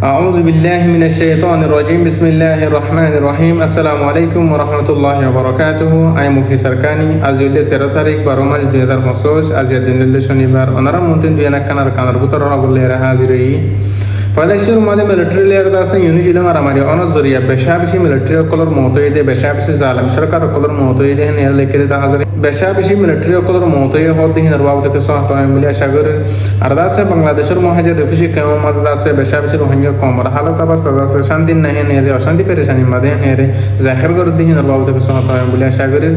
أعوذ بالله من الشيطان الرجيم بسم الله الرحمن الرحيم السلام عليكم ورحمة الله وبركاته أي مفسر كاني أزيل ترتاريك برمج 2025 أزيد دين شنيبر أنرا ممكن بينا كانر بطر رجل ليرة هذه فلاشر ماده military layer আছে ইউনিজিলাম আর আমারি honour জরিয়া বেশাবেশি military colour মতইদে বেশাবেশি জালিম সরকার কলর মতইদে নেয়ার লেখে দা হাজার বেশাবেশি মিলিটারি কলর মতই হদ দিন আর বাবু থেকে সহায়তা মিলি আশা করে আর দাসে বাংলাদেশের মহাজের রিফিউজি কেমন মাদে দাসে বেশাবেশি রোহিঙ্গা কমর হালত অবস্থা দাসে শান্তি নাহে নেরে অশান্তি পেরেশানি মাদে নেরে জাহির করে দিন আর বাবু থেকে সহায়তা মিলি আশা করে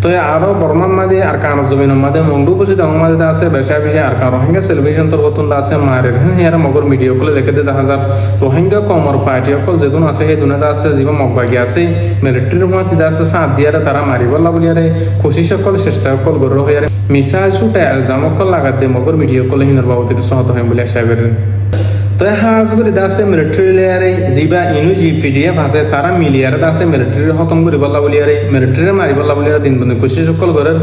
তো আরো বর্মান মাদে আর কান জমিন মাদে মংডু বুঝি দং মাদে দাসে বেশাবেশি আর কান রোহিঙ্গা সেলিব্রেশন তোর বতুন দাসে মারে হেরা মগর মিডিয়া কলে লেখে দে হাজার রোহিঙ্গা কমর পার্টি অকল যেগুন আছে সেই দুনিয়া আছে জীব মগবাগি আছে মিলিটারির মধ্যে আছে সাথ দিয়ারে তারা মারিবলা বলিয়ারে খুশি সকল চেষ্টা সকল গর হইয়ারে মিসা ছুটে এলজাম অকল লাগাত দে মগর মিডিয়া কলে হিনর বাবু থেকে সহত হয় বলে আশা করেন তো হাজ করে দাসে মিলিটারি লেয়ারে জিবা ইনুজি পিডিএফ আছে তারা মিলিয়ারে দাসে মিলিটারি খতম করে বলা বলিয়ারে মিলিটারি মারিবলা বলিয়ারে দিন বন্ধু খুশি সকল গরের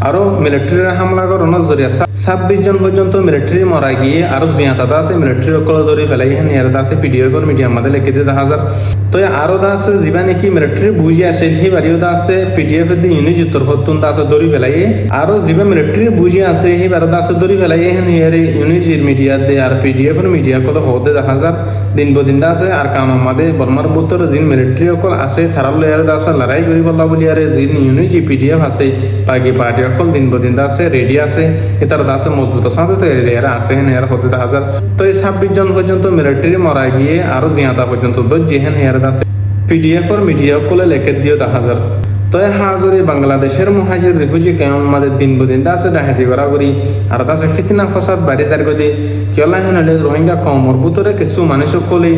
আরো মিলিটারি হামলা করানোর জরিয়া 26 জন পর্যন্ত মিলিটারি মরা গিয়ে আরো জিয়াতা আছে মিলিটারি সকল ধরে ফেলাই হ্যাঁ এর দাসে পিডিএফ করে মিডিয়া আমাদের লিখে দিয়ে 1000 তো আরো দাসে জিবা নাকি মিলিটারি বুঝি আসে হি বাড়িও দাসে পিডিএফ দি ইউনিট উত্তর হতুন দাসে ধরে ফেলাই আরো জিবা মিলিটারি বুঝি আসে হি বারো দাসে ধরে ফেলাই হ্যাঁ এর ইউনিট মিডিয়া দে আর পিডিএফ এর মিডিয়া কল হতে 1000 দিন বদিন দাসে আর কাম আমাদের বর্মার বুতর জিন মিলিটারি সকল আছে থারাল লেয়ার দাসে লড়াই করি বলা বলি আরে জিন ইউনিট পিডিএফ আছে পাগি পার্টি সকল দিন বদিন দাসে রেডি আছে এটার দাসে মজবুত সাথে তো এর আছে হেন হতে 1000 তো এই 26 জন পর্যন্ত মিলিটারি মরা গিয়ে আরো জিয়াতা পর্যন্ত দজ্জে হেন এর দাসে পিডিএফ আর মিডিয়া কোলে লেখে দিও 1000 তো হাজরে বাংলাদেশের মুহাজির রিফিউজি কেমন আমাদের দিন বদিন দাসে ডাহাতি করা করি আর দাসে ফিতনা ফসাদ বাড়ি সার গদি কেলা হেন হলে রোহিঙ্গা কমর বুতরে কিছু মানুষ সকলে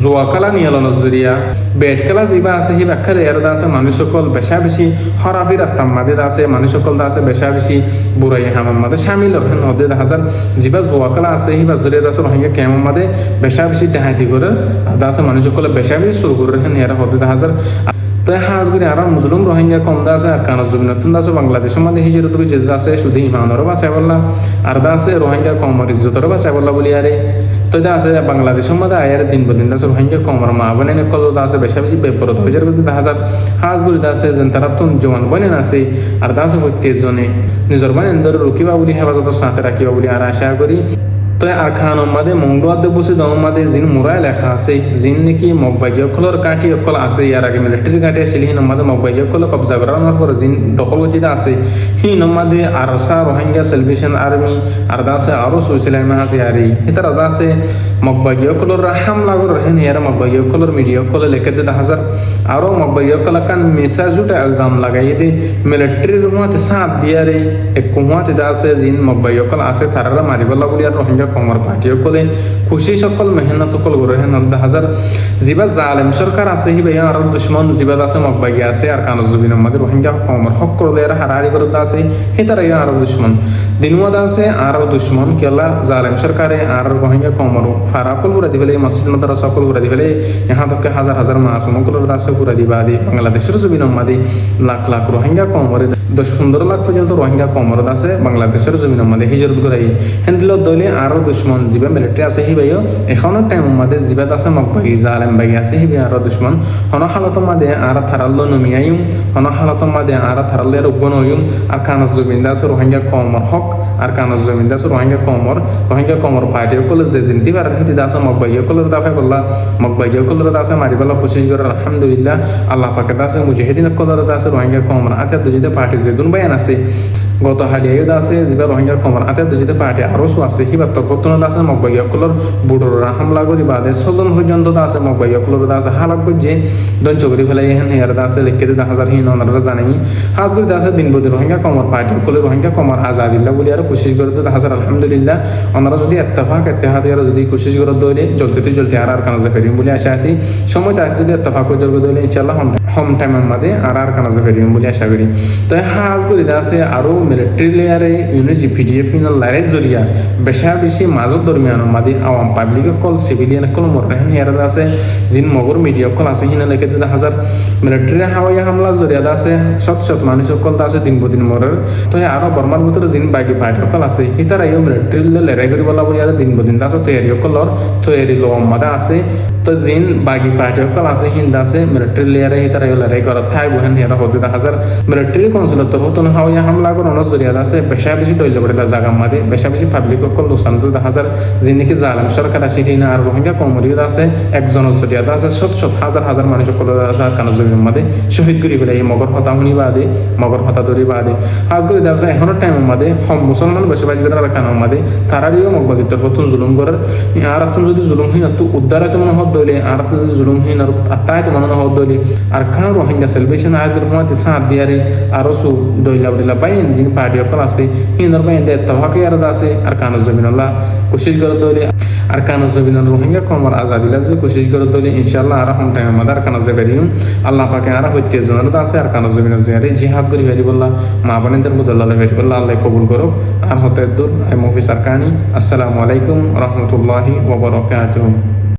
জোয়া খেলা নিয়ে নজরিয়া বেট খেলা যিবা আছে সি ব্যাখ্যা এর দাসে মানুষ সকল বেশা বেশি হরাফি রাস্তা মাদে দাসে মানুষ সকল দাসে বেশা বেশি বুড়াই হামার মাদে শামিল হেন হদে 1000 যিবা জোয়া খেলা আছে সিবা জরিয়া দাসে রোহিঙ্গা কেমন মাদে বেশা বেশি ডাহাতি করে দাসে মানুষ সকলে বেশা বেশি শুরু করে হেন এর হদে 1000 তো হাজ করে আর মুসলিম রোহিঙ্গা কম দাসে আর কানজ জমিনতুন দাসে বাংলাদেশের মধ্যে হিজরত করে যেতে দাসে শুধু ইমানরও বাঁচাই বললা আর দাসে রোহিঙ্গা কমর ইজ্জতরও বাঁচাই বললা বলি আরে তো দাসে বাংলাদেশের মধ্যে আয়ের দিন বদিন দাসে রোহিঙ্গা কমর মা বনে কল দাসে বেশা বেশি বেপরত হয়ে যাবে 1000 হাজ করে দাসে যেন তারা তুন জওয়ান বনে আছে আর দাসে প্রত্যেক জনে নিজের বনেন ধরে রুকিবা বলি হেফাজতের সাথে রাখিবা বলি আর আশা করি তো আর খান মাদে মংডুয়াদে বসে দম মাদে জিন মুরাই লেখা আছে জিন নাকি মগবাগিয় কলর কাটি অকল আছে ইয়ার আগে মিলিটারি কাটি আসলে হিন মাদে মগবাগিয় কল কবজা করানোর পর জিন দখল গজিদা আছে হিন মাদে আরসা রোহিঙ্গা সেলিব্রেশন আর্মি আর দাসে আরো সুইসিলাই মা আছে আরি এটার দাসে মগবাগিয় কলর হামলা করে হেন ইয়ার মগবাগিয় কলর মিডিয়া কল লেখে দে 1000 আরো মগবাগিয় কল কান মেসেজ উঠে ইলজাম লাগাই দে মিলিটারির মতে সাথ দিয়ারে এক কুমাতে দাসে জিন মগবাগিয় কল আছে তারারা মারিবলা বলি আর রোহিঙ্গা কমর পার্টিও কলে খুশি সকল মেহনত কল করে হেন 1000 জিবা জালেম সরকার আছে হি ভাই আর দুশমন জিবা আছে মগবাগি আছে আর কানজ জবিন আমাদের রোহিঙ্গা কমর হক করলে আর হারারি করে আছে হে তারা আর দুশমন দিনওয়াদ আছে আর দুশমন কেলা জালেম সরকারে আর রোহিঙ্গা কমর ফারাকল করে দিবেলে মসজিদ মাদ্রাসা সকল করে দিবেলে ইহা তক হাজার হাজার মাসুম কল রাসে করে দিবা দি বাংলাদেশের জবিন আমাদের লাখ লাখ রোহিঙ্গা কমরে 10-15 লাখ পর্যন্ত রোহিঙ্গা কমর আছে বাংলাদেশের জমিন আমাদের হিজরত করাই হেন্দিল দলে আরো দুশমন জিবা মিলিটারি আছে হি ভাইও এখনো টাইম আমাদের জিবাত আছে মগবাগি জালেম বাগি আছে হি আরো দুশমন হন হালত মাদে আর থারাল্লো নমিয়াইম হন হালত মাদে আর থারাল্লে রুগন হইম আর কানজ জমিন আছে রোহিঙ্গা কমর হক আর কানজ জমিন আছে রোহিঙ্গা কমর পার্টি কলে যে জিনতি বার হিতি দাস মগবাগি কলর দাফা করলা মগবাগি কলর দাসে মারিবালা কোশিশ করে আলহামদুলিল্লাহ আল্লাহ পাকে দাসে মুজাহিদিন কলর দাসে রোহিঙ্গা কমর আতে দুজিতে পার্টি যে দুন বায়ান আছে গত হালিয়ায়ুদ আছে জিবা রোহিঙ্গার কমর আতে দুজিতে পার্টি আরো আছে হিবার তকতন আছে মগবাগি কলর বুড়োরা হামলা করি বাদে 6 জন পর্যন্ত আছে মগবাগি কলর আছে হালাক গজে দন চগরি ফেলাই হেন হেয়ার আছে লিখে দে 1000 হিন ওনারা জানাই হাজ করে আছে দিন বদি রোহিঙ্গা কমর পার্টি কলর রোহিঙ্গা কমর আজাদিল্লাহ বলি আর কোশিশ করে দে 1000 আলহামদুলিল্লাহ ওনারা যদি ইত্তেফাক ইত্তেহাদ আর যদি কোশিশ করে দইলে জলদি আর কানাজে ফেরিম বলি আশা আছি সময় তাকে যদি ইত্তেফাক করে জলদি দইলে ইনশাআল্লাহ হোম টাইমের মধ্যে আর কানাজে ফেরিম বলি আশা করি তো হাজ করে আছে আরো মিলিটারি লেয়ারে ইউনিজি পিডিএফ ইনাল লারে জরিয়া বেশি মাজত দরমিয়ান মাদি আওয়াম পাবলিক কল সিভিলিয়ান কল মরহেন হেরাদ আছে জিন মগর মিডিয়া কল আছে হিনা লেকে দে হাজার মিলিটারি হাওয়া হামলা জরিয়া আছে শত মানুষ কল আছে দিন বদিন মরের তো আরো বর্মার ভিতরে জিন বাকি পার্টি কল আছে হিতারা ইউ মিলিটারি লেরে করি বলা বলি আর দিন বদিন আছে তৈরি কলর তৈরি লো মাদা আছে তো জিন বাকি পার্টি কল আছে হিন্দা আছে মিলিটারি লেয়ারে হিতারা ইউ লেরে করা থাই বহেন হেরা হতে হাজার মিলিটারি কনসুলেট তো হতো হাওয়া হামলা করানোর জরিয়া আছে বেশি তৈরি করে জায়গা মাদে বেশি পাবলিক কল লোকসান তো হাজার যিনিকি জালাম সরকার আছে হিনা আর রোহিঙ্গা কমরিয়ত আছে একজনের জরিয়া আছে শত হাজার মানুষ কল আছে কানো জমির মাদে শহীদ করি ফেলে এই মগর হতা হুনি বাদে মগর হতা দরি বাদে আজ করে দেখা যায় এখনো টাইম মাদে হম মুসলমান বেশিরভাগ কানো মাদে তারারিও মগবাগিত নতুন জুলুম করে আর তুমি যদি জুলুমহীন তো উদ্ধার তো মনে হত দইলে আর যদি জুলুমহীন আর তাই তো মনে হত দইলে আর খান রোহিঙ্গা সেলিব্রেশন আয়াতের মধ্যে সাথ দিয়ারে আরো সু দইলা বলিলা বাইন জিন পার্টি অকল আছে হিন্দর বাইন দে তওয়াকে আর আছে আর কানো জমিনাল্লাহ কোশিশ করে দইলে আর কানো জমিনাল রোহিঙ্গা কমর আজাদিলা যদি কোশিশ করে দইলে ইনশাআল্লাহ আর হম টাইম মাদার কানো জাগারিম আল্লাহ পাকে আর হইতে জনাত আছে আর কানো জমিনাল জিয়ারে জিহাদ করি ভেরি বললা মা বানিদের মধ্যে আল্লাহ ভেরি বললা আল্লাহ কবুল করো আর হতে দূর আই মুফি সারকানি আসসালামু আলাইকুম ওয়া রাহমাতুল্লাহি ওয়া বারাকাতুহু।